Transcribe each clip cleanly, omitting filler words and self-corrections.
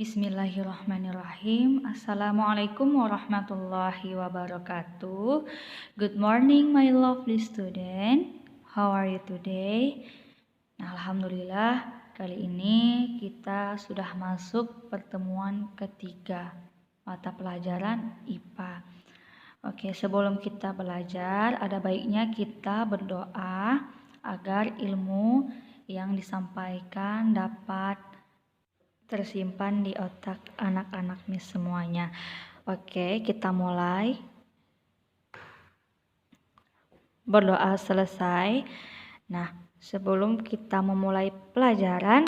Bismillahirrahmanirrahim. Assalamualaikum warahmatullahi wabarakatuh. Good morning my lovely student. How are you today? Nah, alhamdulillah kali ini kita sudah masuk pertemuan ketiga mata pelajaran IPA. Oke, sebelum kita belajar, ada baiknya kita berdoa agar ilmu yang disampaikan dapat tersimpan di otak anak-anak Miss semuanya. Oke, kita mulai. Berdoa selesai. Nah, sebelum kita memulai pelajaran,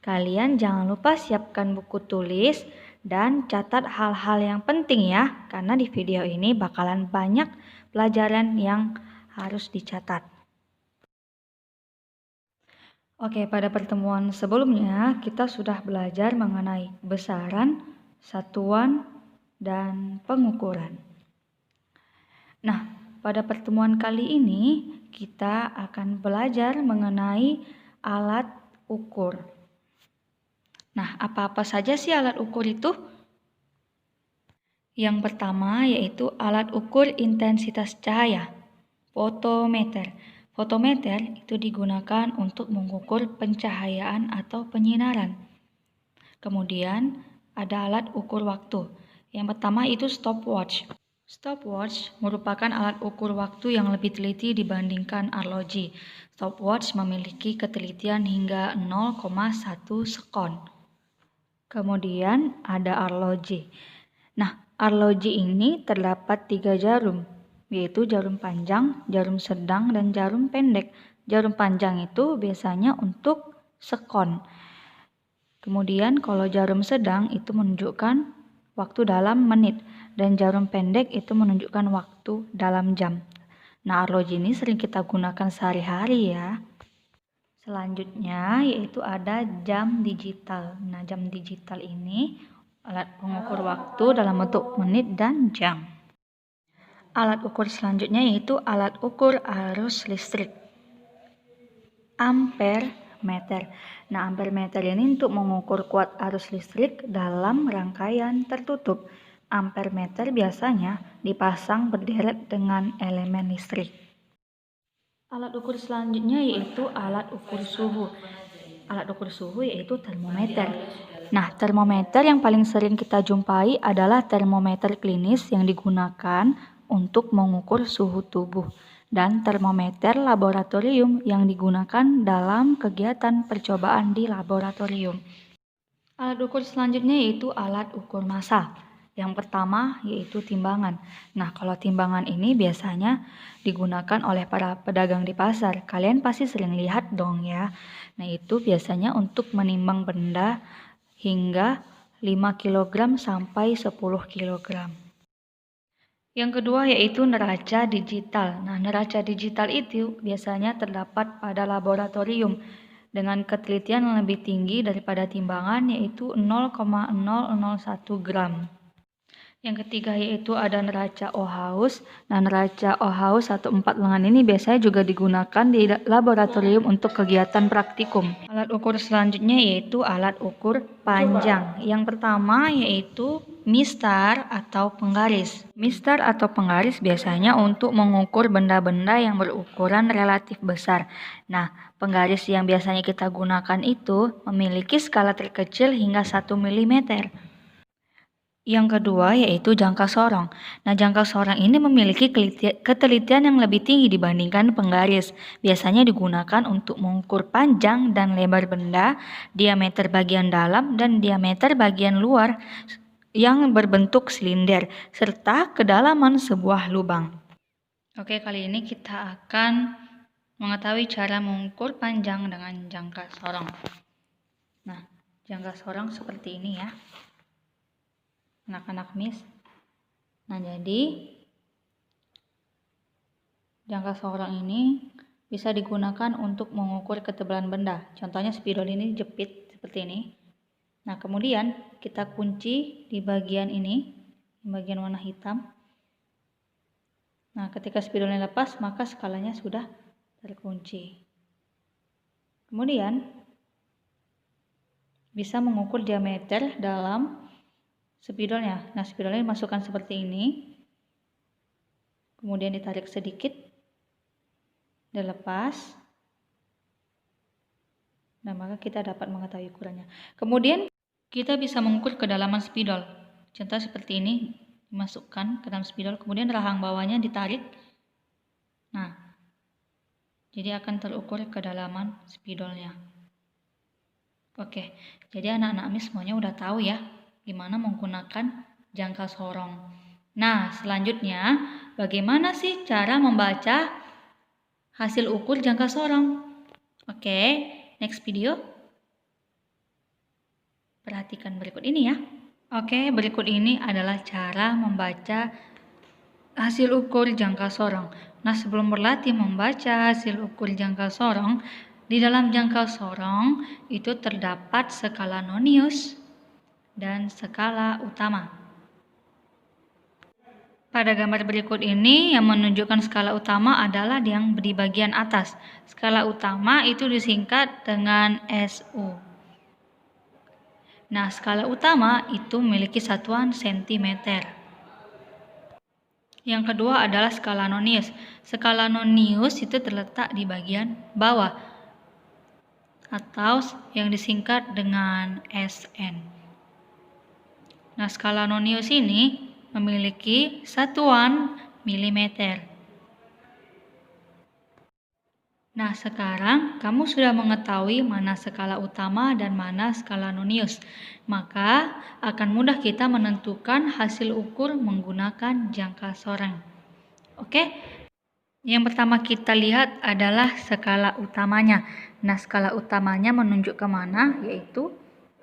kalian jangan lupa siapkan buku tulis dan catat hal-hal yang penting ya, karena di video ini bakalan banyak pelajaran yang harus dicatat. Oke, pada pertemuan sebelumnya kita sudah belajar mengenai besaran, satuan, dan pengukuran. Nah, pada pertemuan kali ini kita akan belajar mengenai alat ukur. Nah, apa-apa saja sih alat ukur itu? Yang pertama yaitu alat ukur intensitas cahaya, fotometer. Fotometer itu digunakan untuk mengukur pencahayaan atau penyinaran. Kemudian ada alat ukur waktu. Yang pertama itu stopwatch. Stopwatch merupakan alat ukur waktu yang lebih teliti dibandingkan arloji. Stopwatch memiliki ketelitian hingga 0,1 sekon. Kemudian ada arloji. Nah, arloji ini terdapat 3 jarum, yaitu jarum panjang, jarum sedang, dan jarum pendek. Jarum panjang itu biasanya untuk sekon. Kemudian kalau jarum sedang itu menunjukkan waktu dalam menit, dan jarum pendek itu menunjukkan waktu dalam jam. Nah, arloji ini sering kita gunakan sehari-hari ya. Selanjutnya yaitu ada jam digital. Nah, jam digital ini alat pengukur waktu dalam bentuk menit dan jam. Alat ukur selanjutnya yaitu alat ukur arus listrik. Ampermeter. Nah, ampermeter ini untuk mengukur kuat arus listrik dalam rangkaian tertutup. Ampermeter biasanya dipasang berderet dengan elemen listrik. Alat ukur selanjutnya yaitu alat ukur suhu. Alat ukur suhu yaitu termometer. Nah, termometer yang paling sering kita jumpai adalah termometer klinis yang digunakan untuk mengukur suhu tubuh, dan termometer laboratorium yang digunakan dalam kegiatan percobaan di laboratorium. Alat ukur selanjutnya yaitu alat ukur massa. Yang pertama yaitu timbangan. Nah, kalau timbangan ini biasanya digunakan oleh para pedagang di pasar. Kalian pasti sering lihat dong ya. Nah, itu biasanya untuk menimbang benda hingga 5 kg sampai 10 kg. Yang kedua yaitu neraca digital. Nah, neraca digital itu biasanya terdapat pada laboratorium dengan ketelitian yang lebih tinggi daripada timbangan yaitu 0,001 gram. Yang ketiga yaitu ada neraca Ohaus. Nah, neraca Ohaus 1/4 lengan ini biasanya juga digunakan di laboratorium untuk kegiatan praktikum. Alat ukur selanjutnya yaitu alat ukur panjang. Yang pertama yaitu mistar atau penggaris. Mistar atau penggaris biasanya untuk mengukur benda-benda yang berukuran relatif besar. Nah, penggaris yang biasanya kita gunakan itu memiliki skala terkecil hingga 1 mm. Yang kedua yaitu jangka sorong. Nah, jangka sorong ini memiliki ketelitian yang lebih tinggi dibandingkan penggaris. Biasanya digunakan untuk mengukur panjang dan lebar benda, diameter bagian dalam dan diameter bagian luar yang berbentuk silinder, serta kedalaman sebuah lubang. Oke, kali ini kita akan mengetahui cara mengukur panjang dengan jangka sorong. Nah, jangka sorong seperti ini ya, anak-anak Miss. Nah, jadi jangka sorong ini bisa digunakan untuk mengukur ketebalan benda. Contohnya spidol ini jepit seperti ini. Nah, kemudian kita kunci di bagian ini, bagian warna hitam. Nah, ketika spidolnya lepas, maka skalanya sudah terkunci. Kemudian bisa mengukur diameter dalam spidolnya. Nah, spidolnya dimasukkan seperti ini, kemudian ditarik sedikit, dilepas, nah maka kita dapat mengetahui ukurannya. Kemudian kita bisa mengukur kedalaman spidol. Contoh seperti ini, dimasukkan ke dalam spidol, kemudian rahang bawahnya ditarik. Nah, jadi akan terukur kedalaman spidolnya. Oke, jadi anak-anak Miss semuanya udah tahu ya gimana menggunakan jangka sorong. Nah, selanjutnya bagaimana sih cara membaca hasil ukur jangka sorong? Oke, next video. Perhatikan berikut ini ya. Oke, berikut ini adalah cara membaca hasil ukur jangka sorong. Nah, sebelum berlatih membaca hasil ukur jangka sorong, di dalam jangka sorong itu terdapat skala nonius dan skala utama. Pada gambar berikut ini yang menunjukkan skala utama adalah yang di bagian atas. Skala utama itu disingkat dengan SU. Nah, skala utama itu memiliki satuan sentimeter. Yang kedua adalah skala nonius. Skala nonius itu terletak di bagian bawah atau yang disingkat dengan SN. Nah, skala nonius ini memiliki satuan milimeter. Nah, sekarang kamu sudah mengetahui mana skala utama dan mana skala nonius. Maka akan mudah kita menentukan hasil ukur menggunakan jangka sorong. Oke? Yang pertama kita lihat adalah skala utamanya. Nah, skala utamanya menunjuk ke mana? Yaitu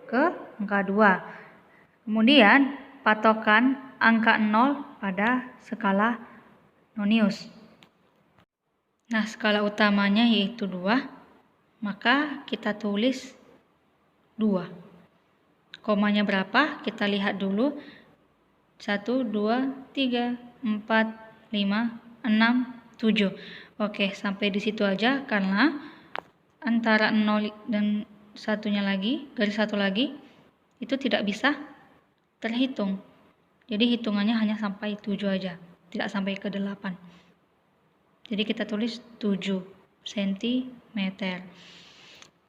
ke angka 2. Kemudian, patokan angka 0 pada skala nonius. Nah, skala utamanya yaitu 2, maka kita tulis 2. Komanya berapa? Kita lihat dulu. 1, 2, 3, 4, 5, 6, 7. Oke, sampai di situ aja karena antara 0 dan satunya lagi, garis satu lagi, itu tidak bisa terhitung. Jadi hitungannya hanya sampai 7 aja, tidak sampai ke 8. Jadi kita tulis 7 cm.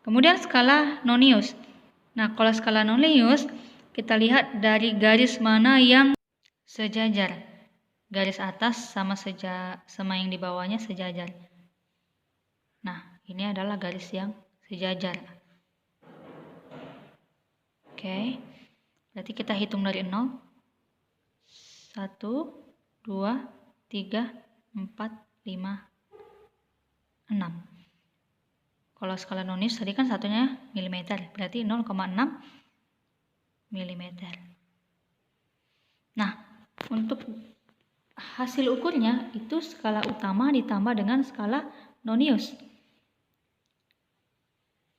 Kemudian skala nonius. Nah, kalau skala nonius, kita lihat dari garis mana yang sejajar. Garis atas sama yang di bawahnya sejajar. Nah, ini adalah garis yang sejajar. Oke. Berarti kita hitung dari 0. 1, 2, 3, 4, 5, 6. Kalau skala nonius tadi kan satunya milimeter, berarti 0,6 milimeter. Nah, untuk hasil ukurnya itu skala utama ditambah dengan skala nonius.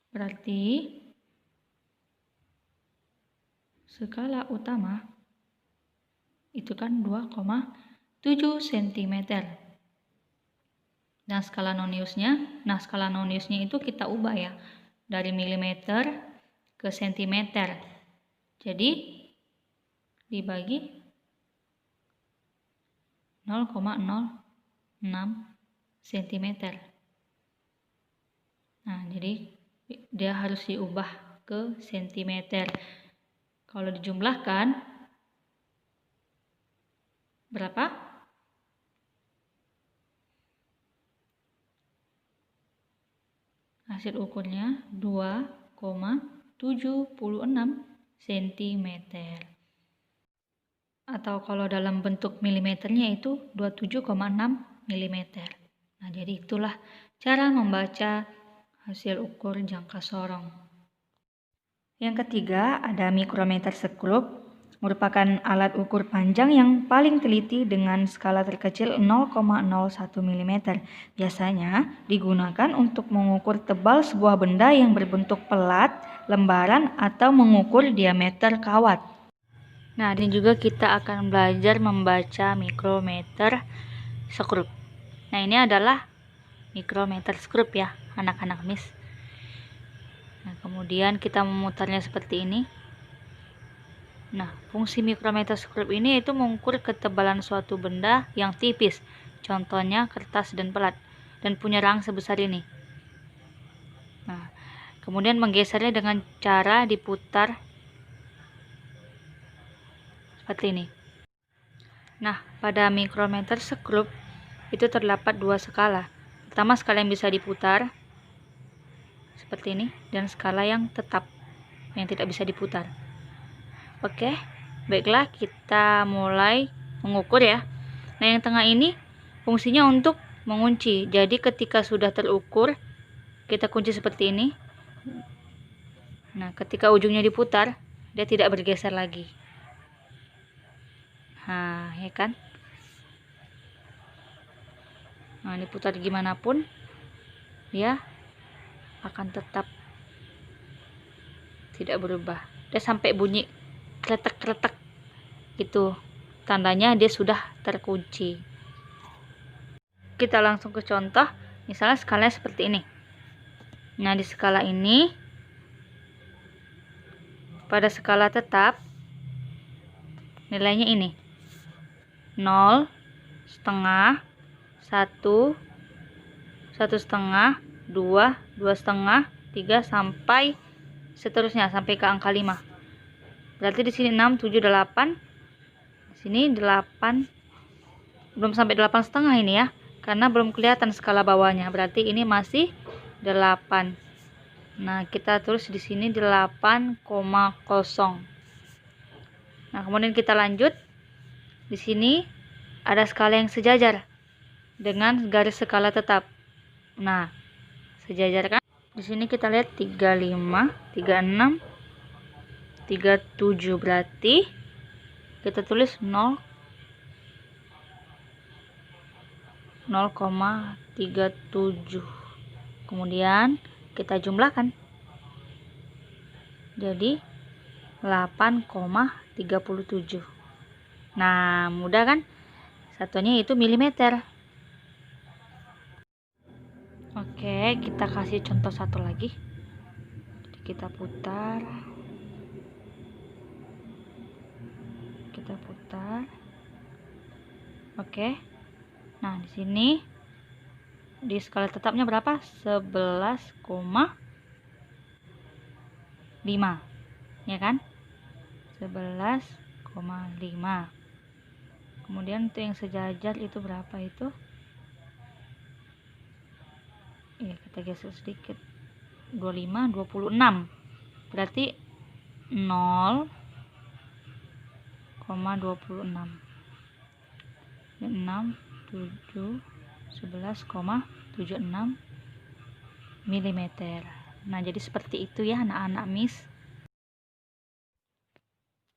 Berarti skala utama itu kan 2,7 cm. Nah, skala noniusnya itu kita ubah ya dari milimeter ke sentimeter. Jadi dibagi 0,06 cm. Nah, jadi dia harus diubah ke sentimeter. Kalau dijumlahkan berapa? Hasil ukurnya 2,76 cm. Atau kalau dalam bentuk milimeternya itu 27,6 mm. Nah, jadi itulah cara membaca hasil ukur jangka sorong. Yang ketiga ada mikrometer skrup, merupakan alat ukur panjang yang paling teliti dengan skala terkecil 0,01 mm. Biasanya digunakan untuk mengukur tebal sebuah benda yang berbentuk pelat, lembaran, atau mengukur diameter kawat. Nah, ini juga kita akan belajar membaca mikrometer skrup. Nah, ini adalah mikrometer skrup ya, anak-anak Miss. Nah, kemudian kita memutarnya seperti ini. Nah, fungsi mikrometroskop ini itu mengukur ketebalan suatu benda yang tipis, contohnya kertas dan pelat, dan punya rang sebesar ini. Nah, kemudian menggesernya dengan cara diputar seperti ini. Nah, pada mikrometroskop itu terdapat dua skala. Pertama, skala yang bisa diputar seperti ini, dan skala yang tetap yang tidak bisa diputar. Oke, baiklah, kita mulai mengukur ya. Nah, yang tengah ini fungsinya untuk mengunci. Jadi ketika sudah terukur, kita kunci seperti ini. Nah, ketika ujungnya diputar, dia tidak bergeser lagi. Nah, ya kan? Nah, diputar gimana pun, dia akan tetap tidak berubah. Dia sampai bunyi kretek-kretek itu, tandanya dia sudah terkunci. Kita langsung ke contoh, misalnya skalanya seperti ini. Nah, di skala ini, pada skala tetap, nilainya ini 0, setengah, 1, 1,5, 2, 2,5, 3, sampai seterusnya sampai ke angka 5. Berarti di sini 6, 7, 8. Di sini 8. Belum sampai 8,5 ini ya, karena belum kelihatan skala bawahnya. Berarti ini masih 8. Nah, kita tulis di sini 8,0. Nah, kemudian kita lanjut. Di sini ada skala yang sejajar dengan garis skala tetap. Nah, sejajar kan? Di sini kita lihat 35, 36, 37. Berarti kita tulis 0,37. Kemudian kita jumlahkan. Jadi 8,37. Nah, mudah kan? Satunya itu milimeter. Oke, kita kasih contoh satu lagi. Jadi kita putar. Oke. Nah, di sini di skala tetapnya berapa? 11,5. Ya kan? 11,5. Kemudian untuk yang sejajar itu berapa itu? Ya, kita geser sedikit. 25, 26. Berarti 0,26. 6, 7, 11,76 mm. Nah, jadi seperti itu ya anak-anak Miss.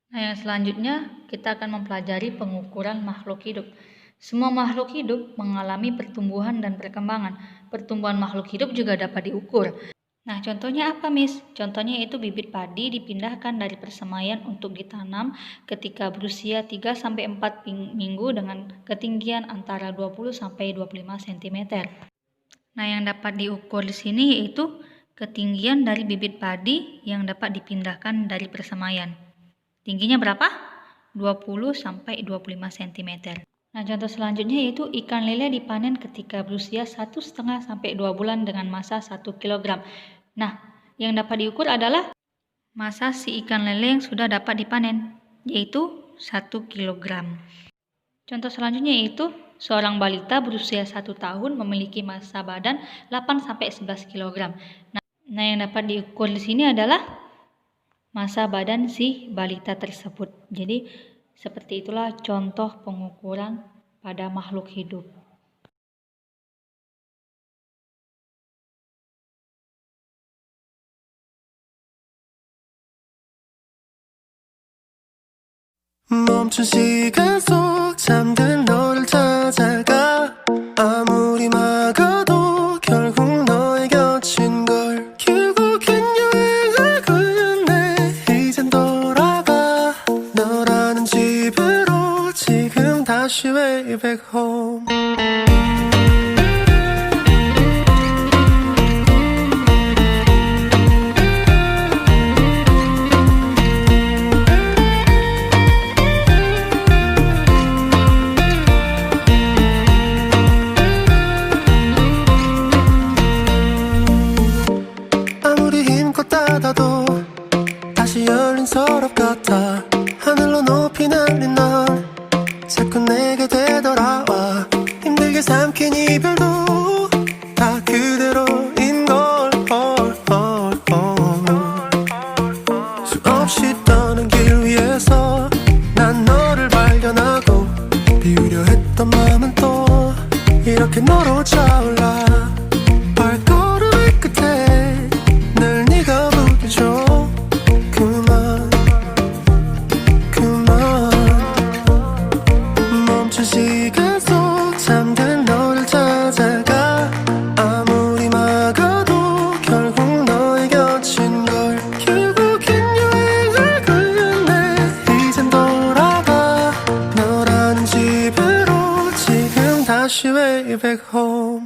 Nah, yang selanjutnya kita akan mempelajari pengukuran makhluk hidup. Semua makhluk hidup mengalami pertumbuhan dan perkembangan. Pertumbuhan makhluk hidup juga dapat diukur. Nah, contohnya apa, Miss? Contohnya itu bibit padi dipindahkan dari persemaian untuk ditanam ketika berusia 3-4 minggu dengan ketinggian antara 20-25 cm. Nah, yang dapat diukur di sini yaitu ketinggian dari bibit padi yang dapat dipindahkan dari persemaian. Tingginya berapa? 20-25 cm. Nah, contoh selanjutnya yaitu ikan lele dipanen ketika berusia 1,5 sampai 2 bulan dengan massa 1 kg. Nah, yang dapat diukur adalah massa si ikan lele yang sudah dapat dipanen, yaitu 1 kg. Contoh selanjutnya yaitu seorang balita berusia 1 tahun memiliki massa badan 8-11 kg. Nah, yang dapat diukur di sini adalah massa badan si balita tersebut. Jadi, seperti itulah contoh pengukuran pada makhluk hidup. 멈춘 시간 속 잠든 너를 찾아가 아무리 막아도 결국 너의 곁인 걸 결국엔 여행을 끝내 이젠 돌아가 너라는 집으로 지금 다시 way back home. 같아 하늘로 높이 날린 넌 자꾸 내게 되돌아와 힘들게 삼킨 이별도 다 그대로인 걸 수없이 떠난 길 위에서 난 너를 발견하고 비우려 했던 마음은 또 이렇게 너로 차올라 발걸음의 끝에 늘 네가 부딪혀 그만 멈춘 시간 속 잠든 너를 찾아가 아무리 막아도 결국 너의 곁인 걸 결국엔 여행을 끝내 이젠 돌아가 너라는 집으로 지금 다시 way back home